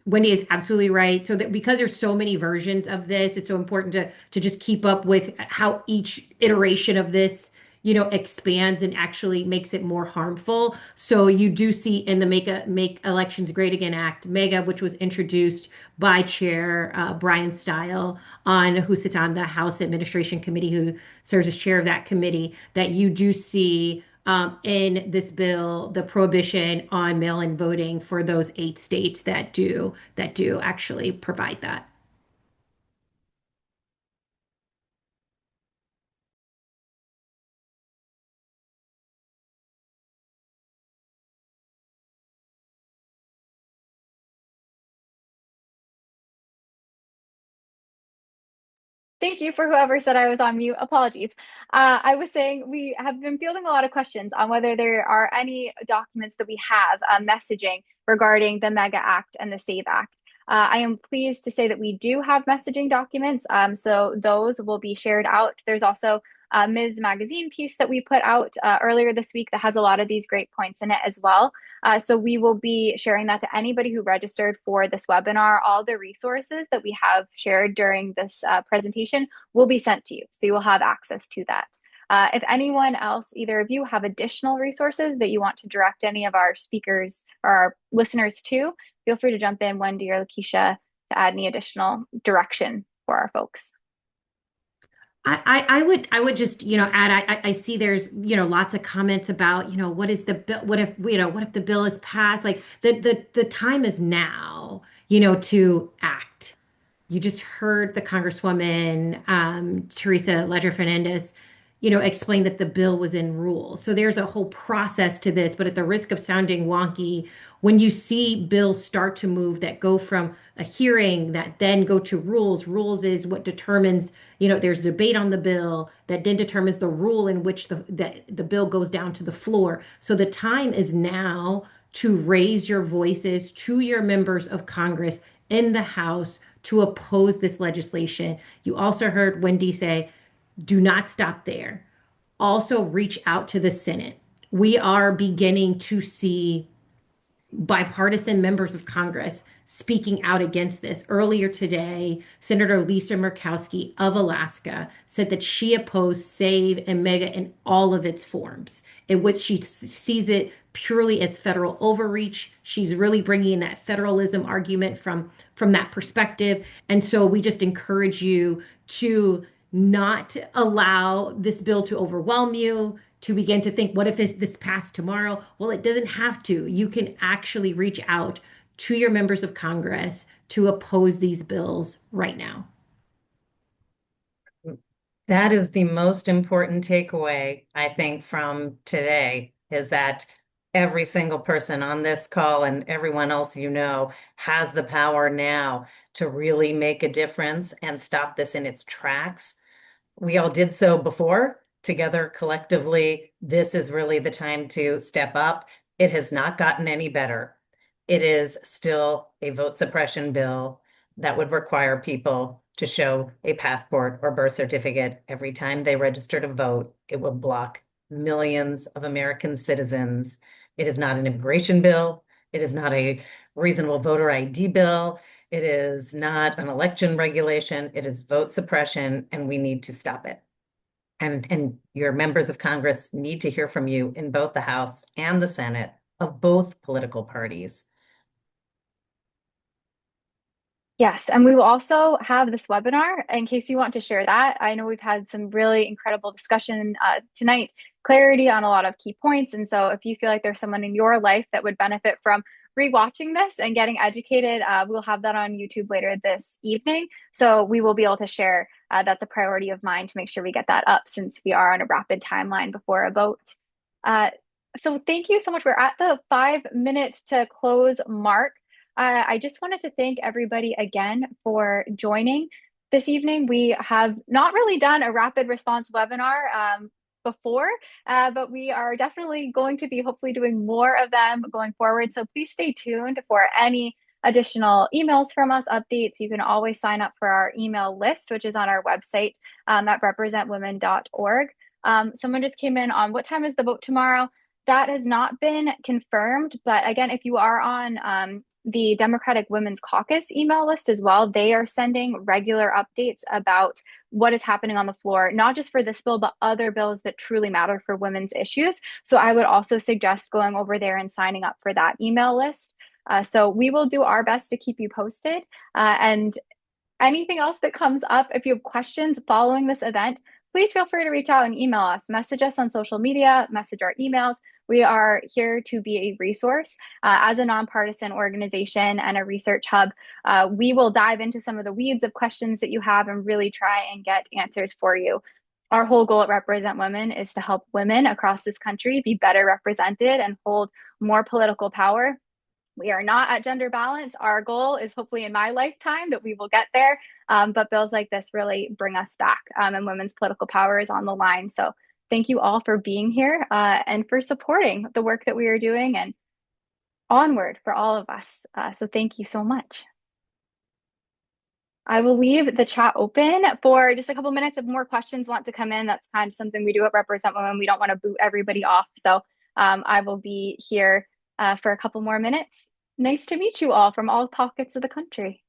Wendy is absolutely right. So that because there's so many versions of this, it's so important to just keep up with how each iteration of this, expands and actually makes it more harmful. So you do see in the Make Elections Great Again Act, MEGA, which was introduced by Chair Brian Stile, who sits on the House Administration Committee, who serves as chair of that committee, that you do see in this bill the prohibition on mail-in voting for those 8 states that do actually provide that. Thank you for whoever said I was on mute. Apologies. I was saying we have been fielding a lot of questions on whether there are any documents that we have messaging regarding the MEGA Act and the SAVE Act. I am pleased to say that we do have messaging documents, so those will be shared out. There's also a Ms. Magazine piece that we put out earlier this week that has a lot of these great points in it as well. So we will be sharing that to anybody who registered for this webinar. All the resources that we have shared during this presentation will be sent to you. So you will have access to that. If anyone else, either of you, have additional resources that you want to direct any of our speakers or our listeners to, feel free to jump in, Wendy or Lakeisha, to add any additional direction for our folks. I would just, add, I see there's, lots of comments about, what is the bill, what if the bill is passed? Like the time is now, to act. You just heard the Congresswoman, Teresa Ledger Fernandez, explain that the bill was in rules. So there's a whole process to this, but at the risk of sounding wonky, when you see bills start to move that go from a hearing that then go to rules is what determines, there's debate on the bill that then determines the rule in which the bill goes down to the floor. So the time is now to raise your voices to your members of Congress in the House to oppose this legislation. You also heard Wendy say, do not stop there. Also reach out to the Senate. We are beginning to see bipartisan members of Congress speaking out against this. Earlier today, Senator Lisa Murkowski of Alaska said that she opposed SAVE and MEGA in all of its forms, in which she sees it purely as federal overreach. She's really bringing that federalism argument from that perspective. And so we just encourage you to not allow this bill to overwhelm you, to begin to think, what if this passed tomorrow? Well, it doesn't have to. You can actually reach out to your members of Congress to oppose these bills right now. That is the most important takeaway, I think, from today, is that every single person on this call and everyone else has the power now to really make a difference and stop this in its tracks. We all did so before. Together, collectively, this is really the time to step up. It has not gotten any better. It is still a vote suppression bill that would require people to show a passport or birth certificate every time they register to vote. It will block millions of American citizens. It is not an immigration bill. It is not a reasonable voter ID bill. It is not an election regulation. It is vote suppression, and we need to stop it. And your members of Congress need to hear from you in both the House and the Senate of both political parties. Yes, and we will also have this webinar in case you want to share that. I know we've had some really incredible discussion tonight, clarity on a lot of key points. And so if you feel like there's someone in your life that would benefit from rewatching this and getting educated, we'll have that on YouTube later this evening. So we will be able to share. That's a priority of mine to make sure we get that up since we are on a rapid timeline before a vote. So thank you so much. We're at the 5 minutes to close mark. I just wanted to thank everybody again for joining this evening. We have not really done a rapid response webinar before, but we are definitely going to be hopefully doing more of them going forward. So please stay tuned for any additional emails from us, updates. You can always sign up for our email list, which is on our website at representwomen.org. Someone just came in on what time is the vote tomorrow? That has not been confirmed, but again, if you are on the Democratic Women's Caucus email list as well, they are sending regular updates about what is happening on the floor, not just for this bill, but other bills that truly matter for women's issues. So I would also suggest going over there and signing up for that email list. So we will do our best to keep you posted. And anything else that comes up, if you have questions following this event, please feel free to reach out and email us, message us on social media, message our emails. We are here to be a resource. As a nonpartisan organization and a research hub, we will dive into some of the weeds of questions that you have and really try and get answers for you. Our whole goal at Represent Women is to help women across this country be better represented and hold more political power. We are not at gender balance. Our goal is hopefully in my lifetime that we will get there. But bills like this really bring us back, and women's political power is on the line. So thank you all for being here and for supporting the work that we are doing, and onward for all of us. So thank you so much. I will leave the chat open for just a couple minutes. If more questions want to come in, that's kind of something we do at Represent Women. We don't want to boot everybody off. So I will be here for a couple more minutes. Nice to meet you all from all pockets of the country.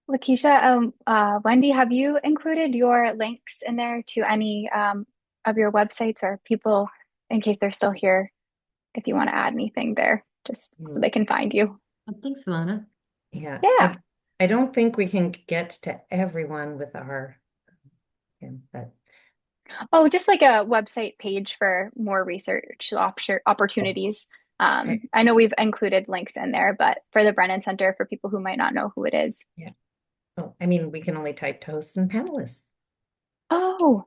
Lakeisha, Wendy, have you included your links in there to any of your websites or people in case they're still here, if you want to add anything there, just so they can find you? Thanks, Alana. Yeah. Yeah. I don't think we can get to everyone with our, but Oh, just like a website page for more research opportunities. I know we've included links in there, but for the Brennan Center, for people who might not know who it is. yeah. Oh, I mean, we can only type hosts and panelists. Oh,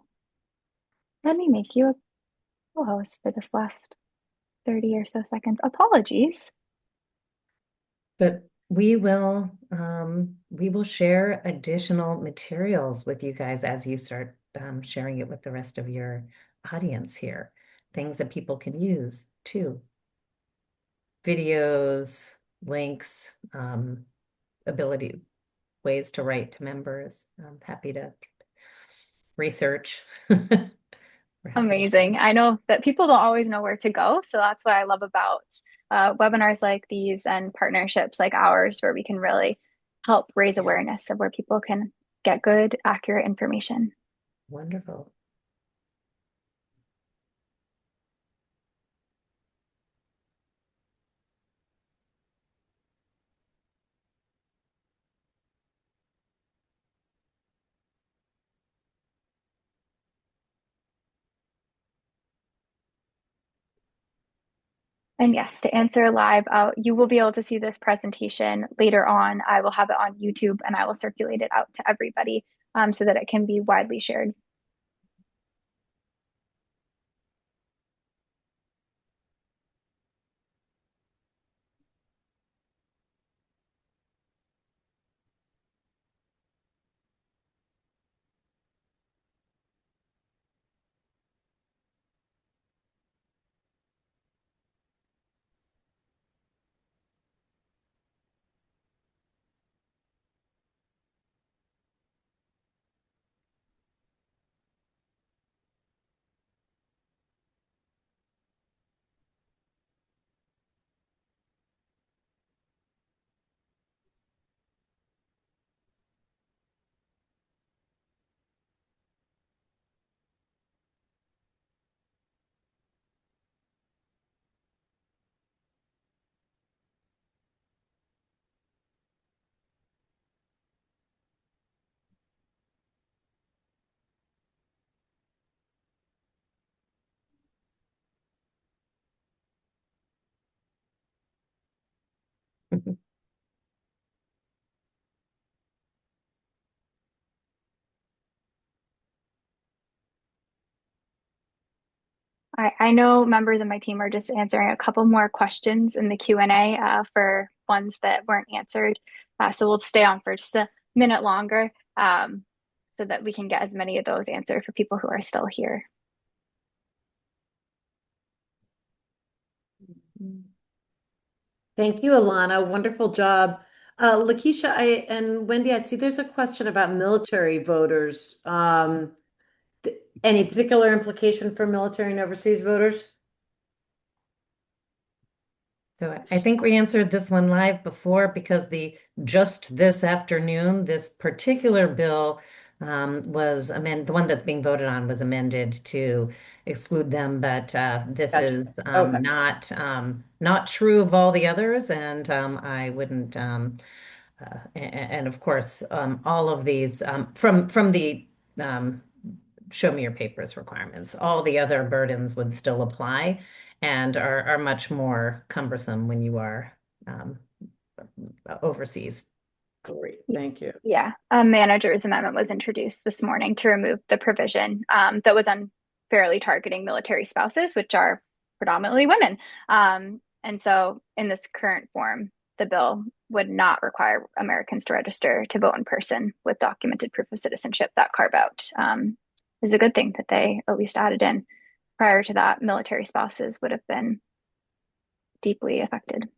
let me make you a co-host for this last 30 or so seconds. Apologies. But we will share additional materials with you guys as you start sharing it with the rest of your audience here. Things that people can use too. videos, links, ways to write to members. I'm happy to research. We're happy to Amazing. share. I know that people don't always know where to go, so that's what I love about webinars like these and partnerships like ours, where we can really help raise Yeah. awareness of where people can get good, accurate information. Wonderful. And yes, to answer live, you will be able to see this presentation later on. I will have it on YouTube and I will circulate it out to everybody so that it can be widely shared. I know members of my team are just answering a couple more questions in the Q&A for ones that weren't answered. So we'll stay on for just a minute longer so that we can get as many of those answered for people who are still here. Thank you, Alana. Wonderful job. Lakeisha and Wendy, I see there's a question about military voters. Any particular implication for military and overseas voters? So I think we answered this one live before because just this afternoon, this particular bill was amended. The one that's being voted on was amended to exclude them, but this Gotcha. is Okay. not true of all the others, and I wouldn't. And of course, all of these from the show me your papers requirements, all the other burdens would still apply and are much more cumbersome when you are overseas. Great. Thank you. Yeah, a manager's amendment was introduced this morning to remove the provision that was unfairly targeting military spouses, which are predominantly women. And so in this current form, the bill would not require Americans to register to vote in person with documented proof of citizenship. That carve out is a good thing that they at least added in. Prior to that, military spouses would have been deeply affected.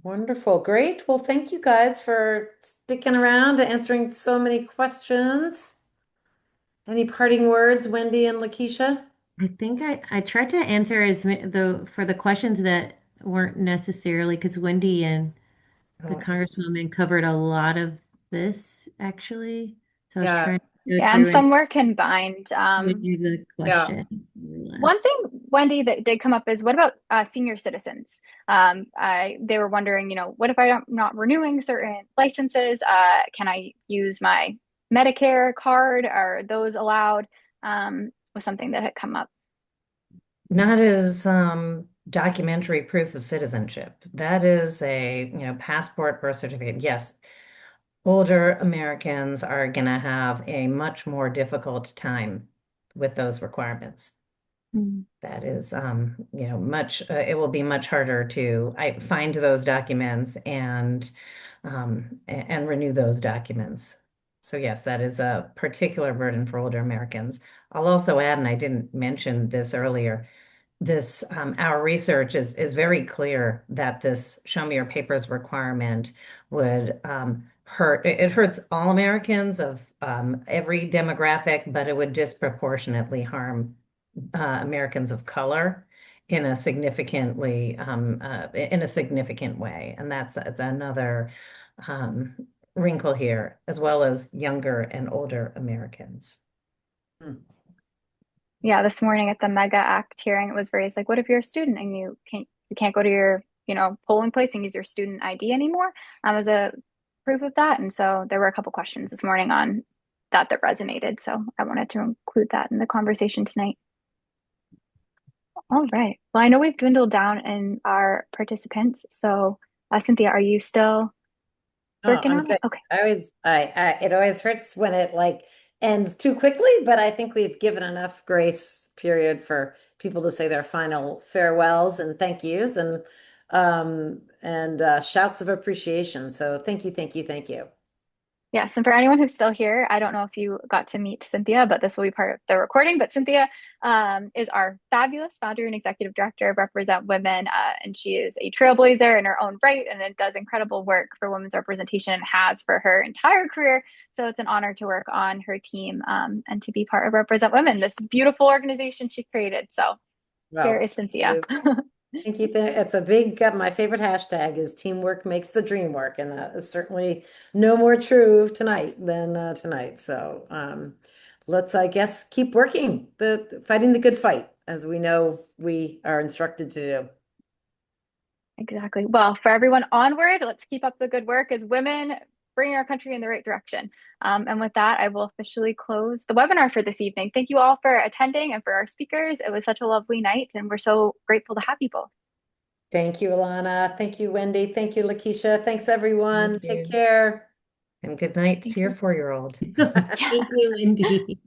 Wonderful. Great. Well, thank you guys for sticking around and answering so many questions. Any parting words, Wendy and Lakeisha? I think I tried to answer for the questions that weren't necessarily because Wendy and the Oh, Congresswoman covered a lot of this actually. So I was yeah. trying to go Yeah, and through and some were combined. do the Yeah. questions. One thing, Wendy, that did come up is what about senior citizens? They were wondering, what if I'm not renewing certain licenses? Can I use my Medicare card? Are those allowed? Was something that had come up. Not as documentary proof of citizenship. That is passport, birth certificate. Yes, older Americans are going to have a much more difficult time with those requirements. That is, it will be much harder to find those documents and renew those documents. So yes, that is a particular burden for older Americans. I'll also add, and I didn't mention this earlier, this our research is very clear that this show me your papers requirement would hurt. It hurts all Americans of every demographic, but it would disproportionately harm Americans of color in a significant way, and that's another wrinkle here, as well as younger and older Americans. Yeah, this morning at the Mega Act hearing, it was raised like, what if you're a student and you can't go to your, polling place and use your student ID anymore? As a proof of that. And so there were a couple questions this morning on that resonated. So I wanted to include that in the conversation tonight. All right. Well, I know we've dwindled down in our participants. So Cynthia, are you still working I'm on good. it? Okay. It always hurts when it like ends too quickly, but I think we've given enough grace period for people to say their final farewells and thank yous and shouts of appreciation. So thank you, thank you, thank you. Yes, and for anyone who's still here, I don't know if you got to meet Cynthia, but this will be part of the recording. But Cynthia is our fabulous founder and executive director of Represent Women, and she is a trailblazer in her own right, and it does incredible work for women's representation and has for her entire career. So it's an honor to work on her team and to be part of Represent Women, this beautiful organization she created. So here is Cynthia. Thank you. It's a big, my favorite hashtag is teamwork makes the dream work. And that is certainly no more true tonight than tonight. So let's, I guess, keep working, fighting the good fight, as we know we are instructed to do. Exactly. Well, for everyone onward, let's keep up the good work as women, bringing our country in the right direction. And with that, I will officially close the webinar for this evening. Thank you all for attending and for our speakers. It was such a lovely night, and we're so grateful to have you both. Thank you, Alana. Thank you, Wendy. Thank you, Lakeisha. Thanks, everyone. Take care. And good night to your 4-year-old. Thank you, Wendy.